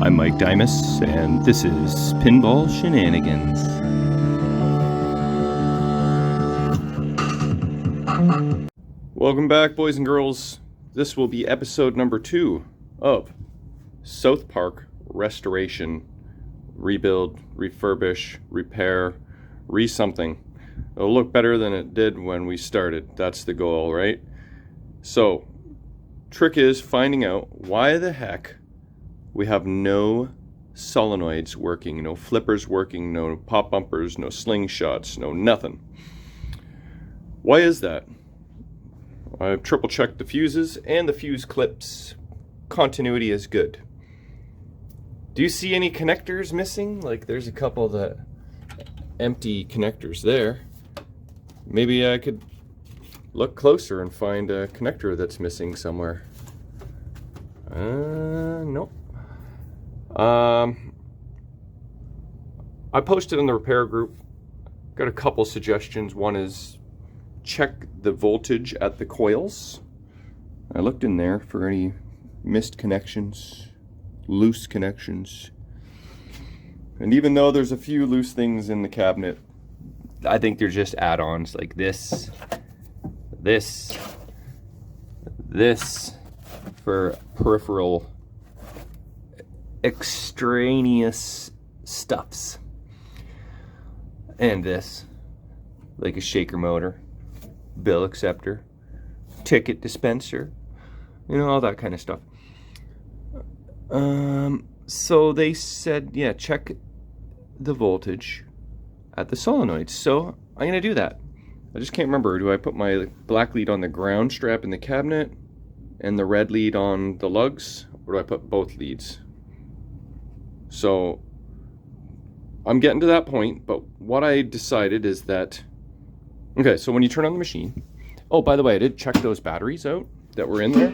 I'm Mike Diagnose, and this is Pinball Shenanigans. Welcome back, boys and girls. This will be episode number 2 of South Park Restoration. Rebuild, refurbish, repair, re-something. It'll look better than it did when we started. That's the goal, right? So, trick is finding out why the heck we have no solenoids working, no flippers working, no pop bumpers, no slingshots, no nothing. Why is that? I've triple checked the fuses and the fuse clips. Continuity is good. Do you see any connectors missing? Like there's a couple that empty connectors there. Maybe I could look closer and find a connector that's missing somewhere. Nope. I posted in the repair group. Got a couple suggestions. One is check the voltage at the coils. I looked in there for any missed connections, loose connections. And even though there's a few loose things in the cabinet, I think they're just add-ons like this for peripheral extraneous stuffs. And this, like a shaker motor, bill acceptor, ticket dispenser, you know, all that kind of stuff. So they said, yeah, check the voltage at the solenoids. So I'm gonna do that. I just can't remember. Do I put my black lead on the ground strap in the cabinet and the red lead on the lugs, or do I put both leads? So I'm getting to that point, but what I decided is that, okay, so when you turn on the machine, oh, by the way, I did check those batteries out that were in there.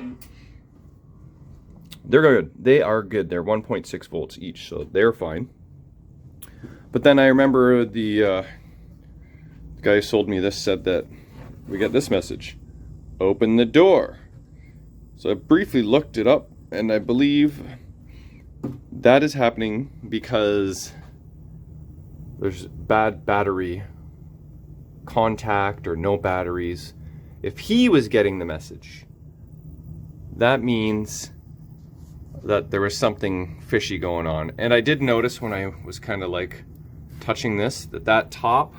They're good. They are good. They're 1.6 volts each, so they're fine. But then I remember the guy who sold me this said that we got this message: open the door. So I briefly looked it up, and I believe that is happening because there's bad battery contact or no batteries. If he was getting the message, that means that there was something fishy going on. And I did notice when I was kind of like touching this, that top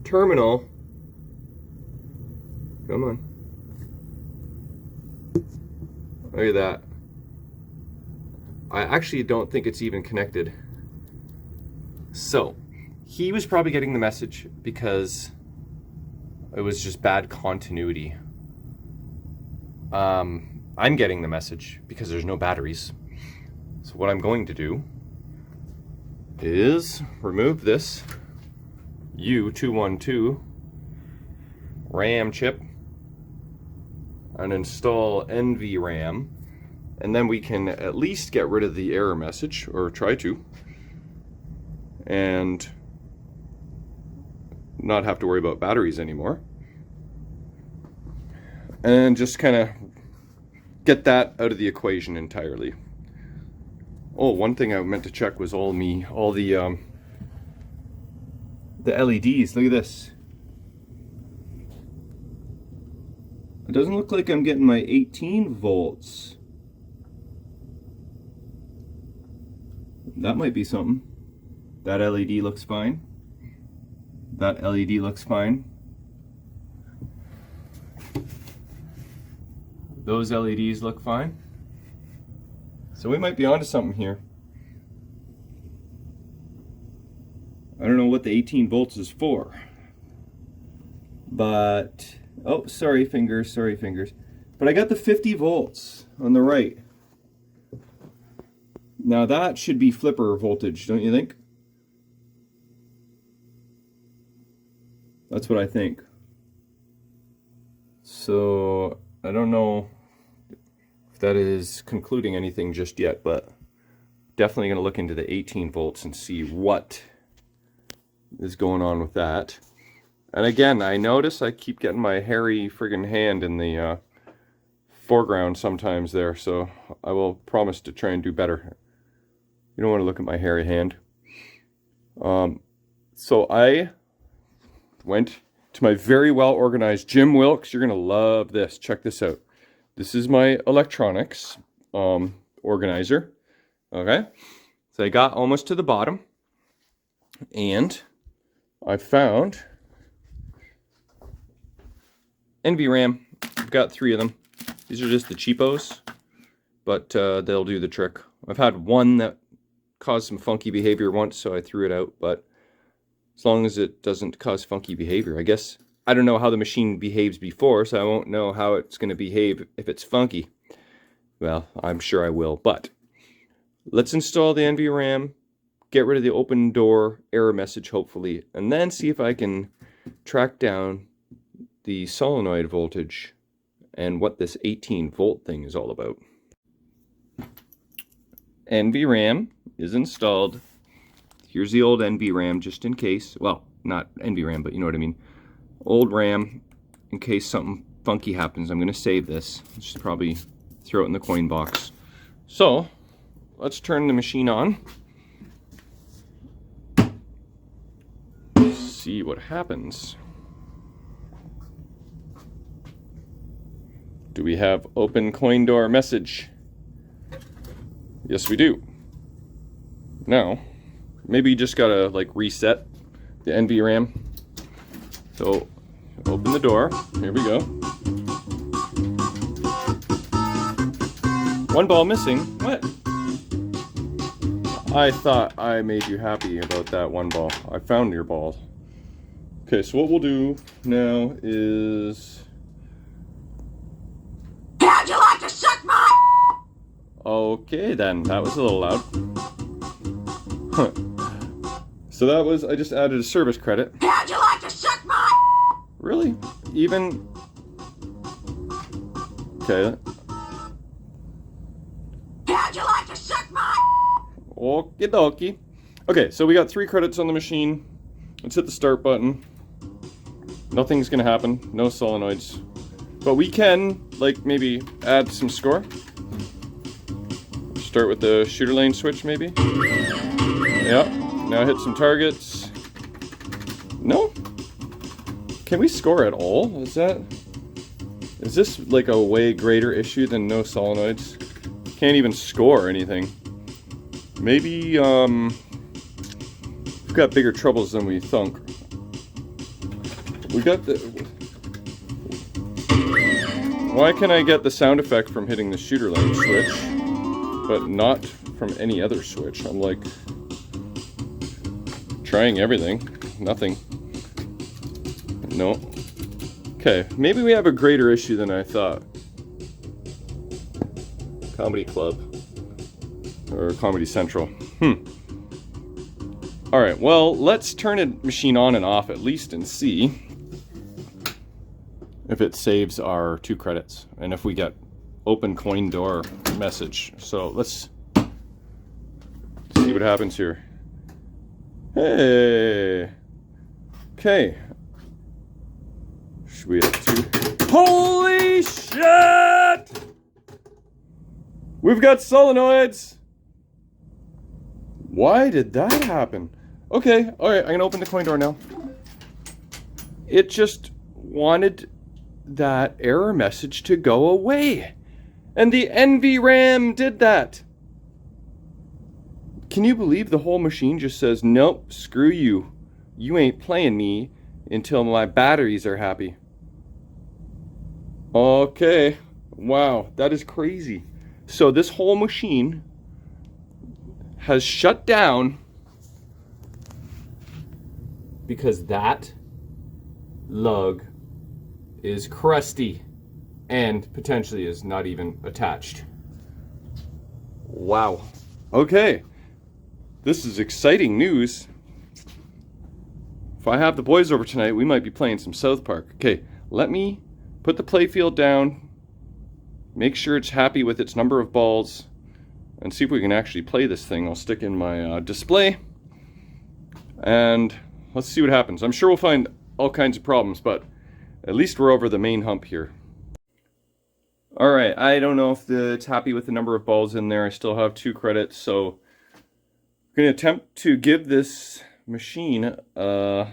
terminal, come on, look at that. I actually don't think it's even connected. So he was probably getting the message because it was just bad continuity. I'm getting the message because there's no batteries. So what I'm going to do is remove this U212 RAM chip and install NVRAM, and then we can at least get rid of the error message, or try to, and not have to worry about batteries anymore, and just kind of get that out of the equation entirely. Oh, one thing I meant to check was all the LEDs. Look at this. It doesn't look like I'm getting my 18 volts. That might be something. That LED looks fine. That LED looks fine. Those LEDs look fine. So we might be onto something here. I don't know what the 18 volts is for, but, oh, sorry fingers. But I got the 50 volts on the right. Now that should be flipper voltage, don't you think? That's what I think. So I don't know if that is concluding anything just yet, but definitely going to look into the 18 volts and see what is going on with that. And again, I notice I keep getting my hairy friggin' hand in the foreground sometimes there, so I will promise to try and do better. You don't want to look at my hairy hand. So I went to my very well organized Jim Wilkes. You're going to love this. Check this out. This is my electronics organizer. Okay. So I got almost to the bottom. And I found NVRAM. I've got 3 of them. These are just the cheapos, but they'll do the trick. I've had one that caused some funky behavior once, so I threw it out, but as long as it doesn't cause funky behavior, I guess. I don't know how the machine behaves before, so I won't know how it's going to behave if it's funky. Well, I'm sure I will, but let's install the NVRAM, get rid of the open door error message, hopefully, and then see if I can track down the solenoid voltage and what this 18-volt thing is all about. NVRAM is installed. Here's the old NVRAM just in case. Well, not NVRAM, but you know what I mean. Old RAM, in case something funky happens. I'm going to save this. Just probably throw it in the coin box. So, let's turn the machine on. See what happens. Do we have open coin door message? Yes, we do. Now, maybe you just gotta like reset the NVRAM. So, open the door. Here we go. 1 ball missing. What? I thought I made you happy about that 1 ball. I found your ball. Okay, so what we'll do now is... How'd you like to suck my... Okay then, that was a little loud. Huh. So that was, I just added a service credit. How'd you like to suck my... Really? Even... Okay. How'd you like to suck my... Okie dokie. Okay, so we got 3 credits on the machine. Let's hit the start button. Nothing's gonna happen, no solenoids. But we can, like, maybe add some score. Start with the shooter lane switch, maybe. Yep. Now hit some targets. No? Can we score at all? Is this like a way greater issue than no solenoids? Can't even score anything. Maybe, we've got bigger troubles than we thunk. We got the... Why can I get the sound effect from hitting the shooter lane switch, but not from any other switch? I'm like... trying everything. Nothing. No. Okay, maybe we have a greater issue than I thought. Comedy Club. Or Comedy Central. Alright, well, let's turn a machine on and off at least and see if it saves our 2 credits. And if we get open coin door message. So let's see what happens here. Hey! Okay. Should we have 2? Holy shit! We've got solenoids! Why did that happen? Okay, alright, I'm gonna open the coin door now. It just wanted that error message to go away. And the NVRAM did that. Can you believe the whole machine just says, nope, screw you. You ain't playing me until my batteries are happy. Okay, wow, that is crazy. So this whole machine has shut down because that lug is crusty and potentially is not even attached. Wow. Okay. This is exciting news. If I have the boys over tonight, we might be playing some South Park. Okay, let me put the playfield down, make sure it's happy with its number of balls, and see if we can actually play this thing. I'll stick in my display, and let's see what happens. I'm sure we'll find all kinds of problems, but at least we're over the main hump here. Alright, I don't know if it's happy with the number of balls in there. I still have 2 credits, so going to attempt to give this machine a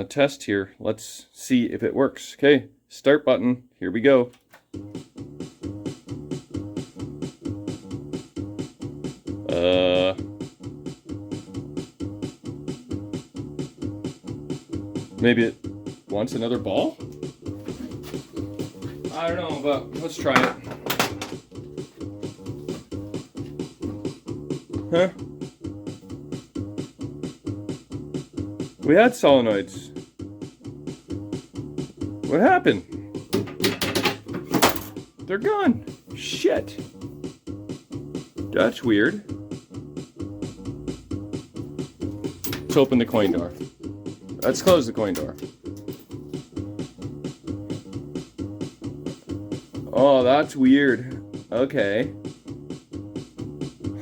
test here. Let's see if it works. Okay, start button. Here we go. Maybe it wants another ball? I don't know, but let's try it. Huh? We had solenoids. What happened? They're gone. Shit. That's weird. Let's open the coin door. Let's close the coin door. Oh, that's weird. Okay.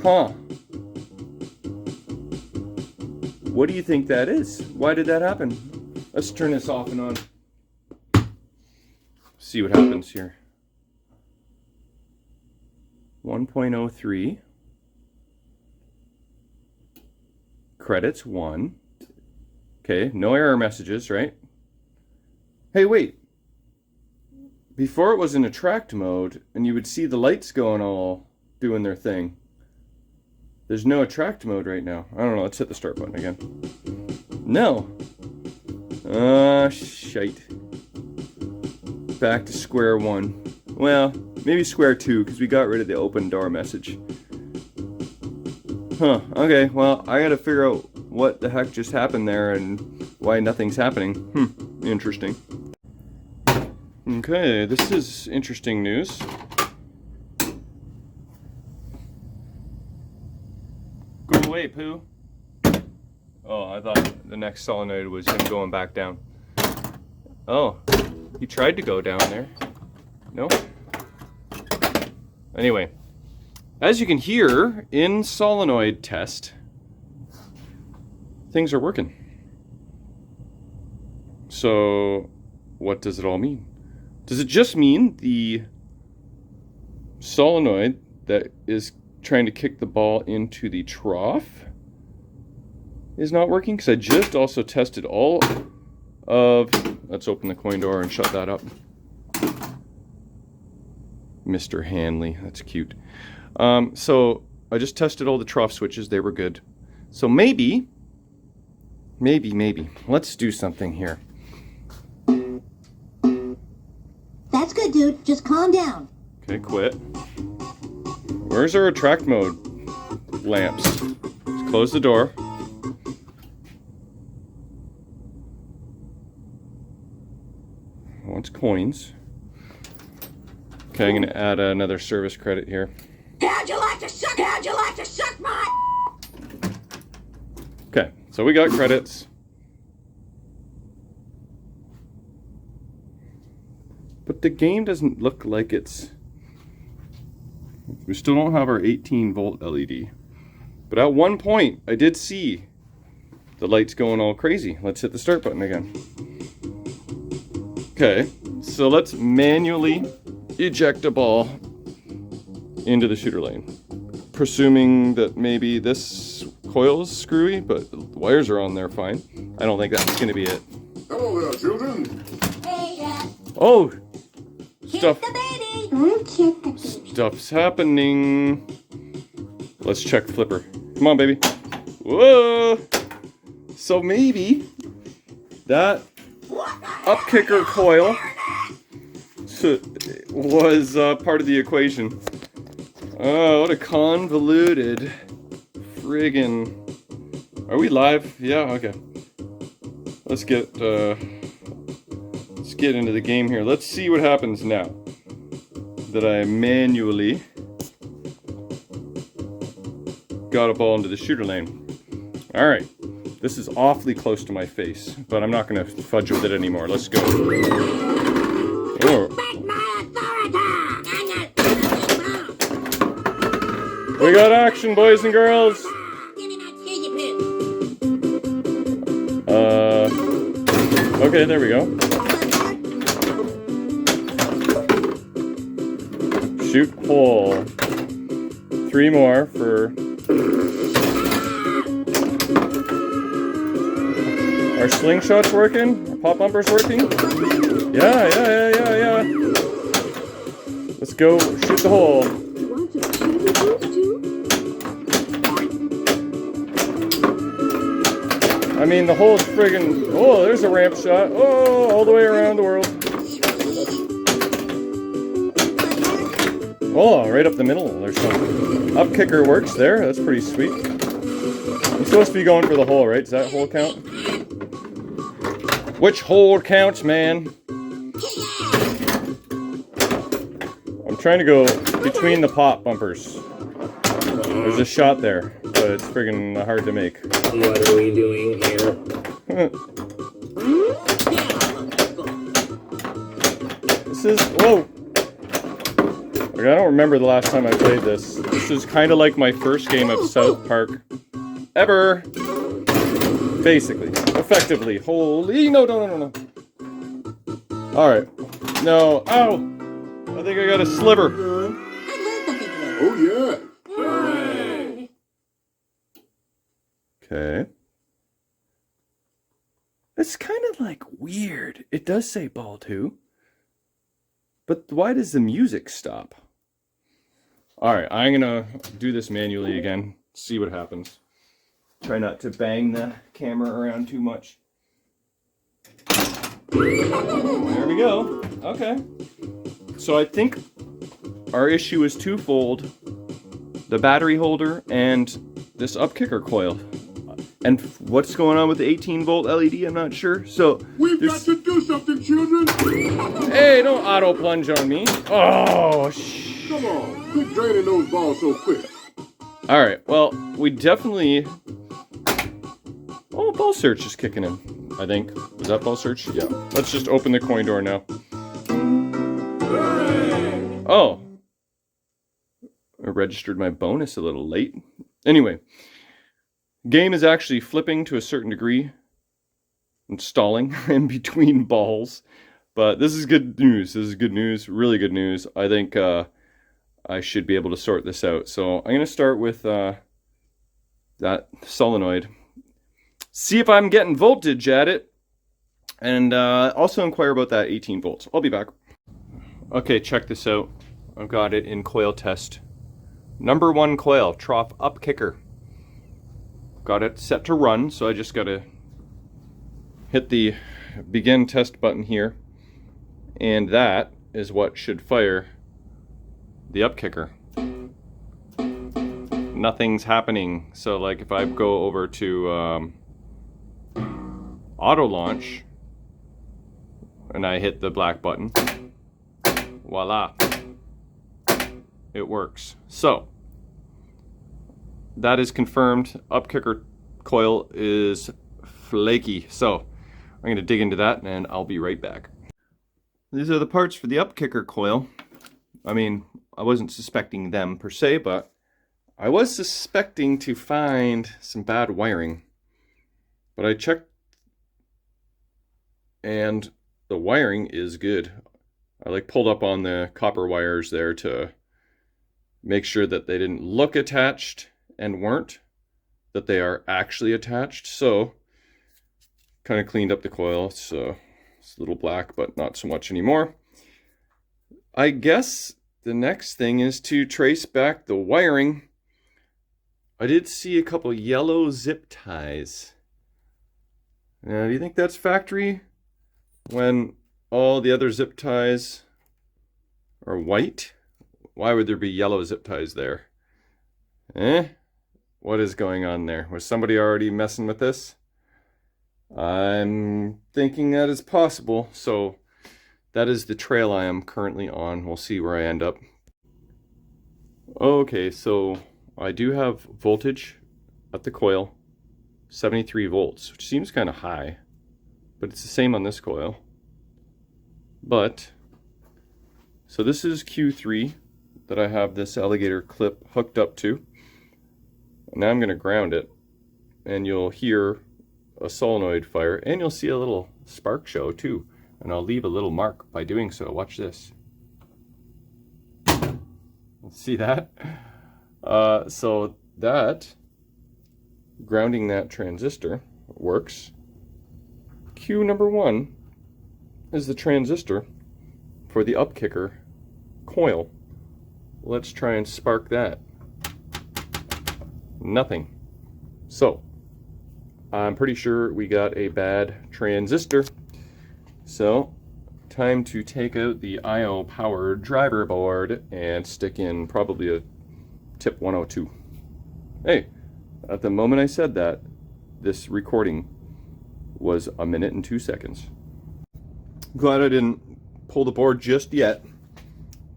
Huh. What do you think that is? Why did that happen? Let's turn this off and on. See what happens here. 1.03. Credits 1. Okay, no error messages, right? Hey, wait. Before it was in attract mode, and you would see the lights going all doing their thing. There's no attract mode right now. I don't know, let's hit the start button again. No. Shite. Back to square one. Well, maybe square two, because we got rid of the open door message. Huh, okay, well, I gotta figure out what the heck just happened there and why nothing's happening. Interesting. Okay, this is interesting news. Go away, Pooh. Oh, I thought the next solenoid was him going back down. Oh, he tried to go down there. No? Anyway, as you can hear in solenoid test, things are working. So, what does it all mean? Does it just mean the solenoid that is trying to kick the ball into the trough is not working? Because I just also tested all of... Let's open the coin door and shut that up. Mr. Hanley, that's cute. So I just tested all the trough switches. They were good. So maybe, let's do something here. That's good, dude. Just calm down. Okay, quit. Where's our attract mode lamps? Let's close the door. Wants coins. Okay, I'm gonna add another service credit here. How'd you like to suck? How'd you like to suck my? Okay, so we got credits. But the game doesn't look like it's... We still don't have our 18 volt LED. But at one point, I did see the lights going all crazy. Let's hit the start button again. Okay, so let's manually eject a ball into the shooter lane. Presuming that maybe this coil's screwy, but the wires are on there fine. I don't think that's gonna be it. Hello there, children. Hey, Dad. Oh! Kiss the baby. Don't kiss the baby. Stuff's happening. Let's check flipper. Come on, baby. Whoa! So maybe that up kicker coil was part of the equation. Oh, what a convoluted friggin'... Are we live? Yeah, okay. Let's get into the game here. Let's see what happens now that I manually got a ball into the shooter lane. All right, this is awfully close to my face, but I'm not gonna fudge with it anymore. Let's go. Oh. We got action, boys and girls. Okay, there we go. Shoot hole. 3 more for... Our slingshot's working? Our pop bumper's working? Yeah. Let's go shoot the hole. I mean, the hole's friggin'... Oh, there's a ramp shot. Oh, all the way around the world. Oh, right up the middle. There's some up kicker works there. That's pretty sweet. I'm supposed to be going for the hole, right? Does that hole count? Which hole counts, man? I'm trying to go between the pop bumpers. There's a shot there, but it's friggin' hard to make. What are we doing here? This is... Whoa! I don't remember the last time I played this. This is kind of like my first game of South Park ever. Basically. Effectively. Holy... No. Alright. No. Ow! I think I got a sliver. Oh yeah. Okay. It's kind of like weird. It does say ball 2. But why does the music stop? Alright, I'm gonna do this manually again. See what happens. Try not to bang the camera around too much. There we go. Okay. So I think our issue is twofold. The battery holder and this up kicker coil. And what's going on with the 18-volt LED, I'm not sure. So We've got to do something, children. Hey, don't auto plunge on me. Oh, Come on, quit draining those balls so quick. Alright, well, we definitely... Oh, ball search is kicking in, I think. Is that ball search? Yeah. Let's just open the coin door now. Oh. I registered my bonus a little late. Anyway. Game is actually flipping to a certain degree. And stalling in between balls. But this is good news. This is good news. Really good news. I think I should be able to sort this out. So I'm going to start with that solenoid. See if I'm getting voltage at it. And also inquire about that 18 volts. I'll be back. Okay, check this out. I've got it in coil test. Number 1 coil, trough up kicker. Got it set to run, so I just got to hit the begin test button here. And that is what should fire the up kicker. Nothing's happening. So like if I go over to auto launch and I hit the black button, voila, it works. So that is confirmed. Up kicker coil is flaky. So I'm going to dig into that and I'll be right back. These are the parts for the up kicker coil. I mean, I wasn't suspecting them per se, but I was suspecting to find some bad wiring. But I checked and the wiring is good. I like pulled up on the copper wires there to make sure that they didn't look attached and weren't, that they are actually attached. So kind of cleaned up the coil. It's a little black, but not so much anymore. I guess the next thing is to trace back the wiring. I did see a couple yellow zip ties. Now, do you think that's factory? When all the other zip ties are white? Why would there be yellow zip ties there? What is going on there? Was somebody already messing with this? I'm thinking that is possible. So that is the trail I am currently on. We'll see where I end up. Okay, so I do have voltage at the coil, 73 volts, which seems kind of high, but it's the same on this coil. But, so this is Q3 that I have this alligator clip hooked up to. Now I'm going to ground it, and you'll hear a solenoid fire, and you'll see a little spark show too. And I'll leave a little mark by doing so. Watch this. See that? So that, grounding that transistor works. cue number 1 is the transistor for the upkicker coil. Let's try and spark that. Nothing. So, I'm pretty sure we got a bad transistor. So, time to take out the I/O powered driver board and stick in probably a tip 102. Hey, at the moment I said that, this recording was 1 minute and 2 seconds. Glad I didn't pull the board just yet,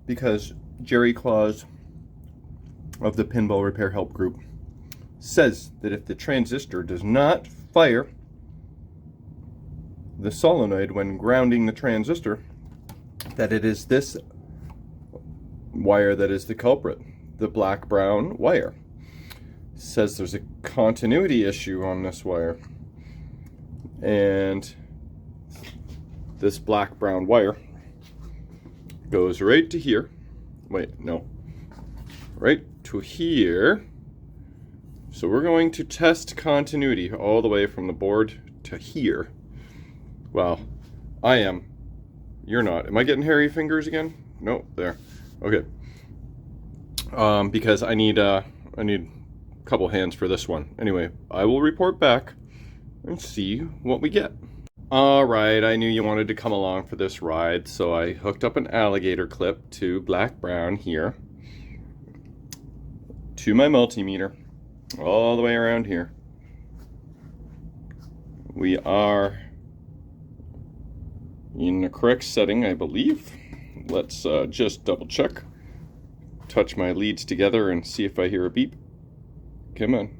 because Jerry Claus of the Pinball Repair Help Group says that if the transistor does not fire the solenoid when grounding the transistor, that it is this wire that is the culprit, the black-brown wire. Says there's a continuity issue on this wire, and this black-brown wire goes right to here. Wait, no. Right to here. So we're going to test continuity all the way from the board to here. Well, I am. You're not. Am I getting hairy fingers again? Nope, there. Okay. Because I need a couple hands for this one. Anyway, I will report back and see what we get. Alright, I knew you wanted to come along for this ride, so I hooked up an alligator clip to black-brown here, to my multimeter, all the way around here. We are in the correct setting, I believe. Let's just double check. Touch my leads together and see if I hear a beep. Come on.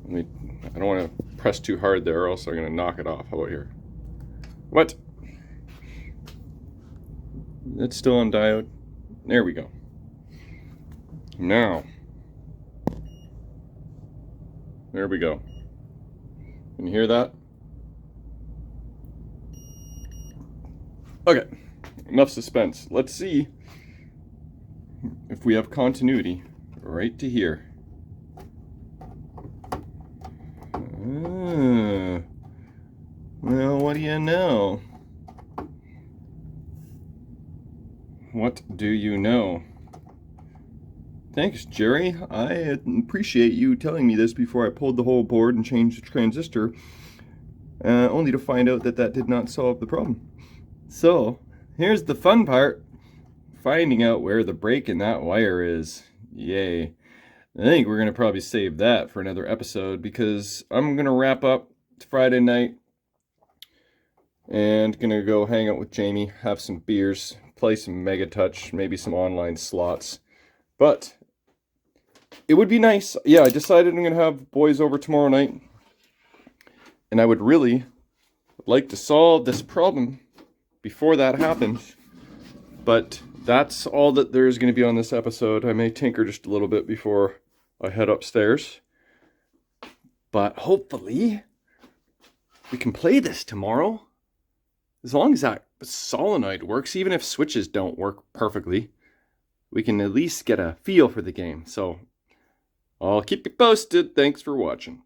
I don't want to press too hard there, or else I'm going to knock it off. How about here? What? It's still on diode. There we go. Now. There we go. Can you hear that? Okay. Enough suspense. Let's see if we have continuity right to here. Well, what do you know? What do you know? Thanks, Jerry. I appreciate you telling me this before I pulled the whole board and changed the transistor, only to find out that that did not solve the problem. So, here's the fun part. Finding out where the break in that wire is. Yay. I think we're going to probably save that for another episode, because I'm going to wrap up Friday night and going to go hang out with Jamie, have some beers, play some Mega Touch, maybe some online slots. But it would be nice. Yeah, I decided I'm going to have boys over tomorrow night, and I would really like to solve this problem before that happens. But that's all that there's going to be on this episode. I may tinker just a little bit before I head upstairs. But hopefully we can play this tomorrow. As long as that solenoid works, even if switches don't work perfectly, we can at least get a feel for the game. So I'll keep you posted. Thanks for watching.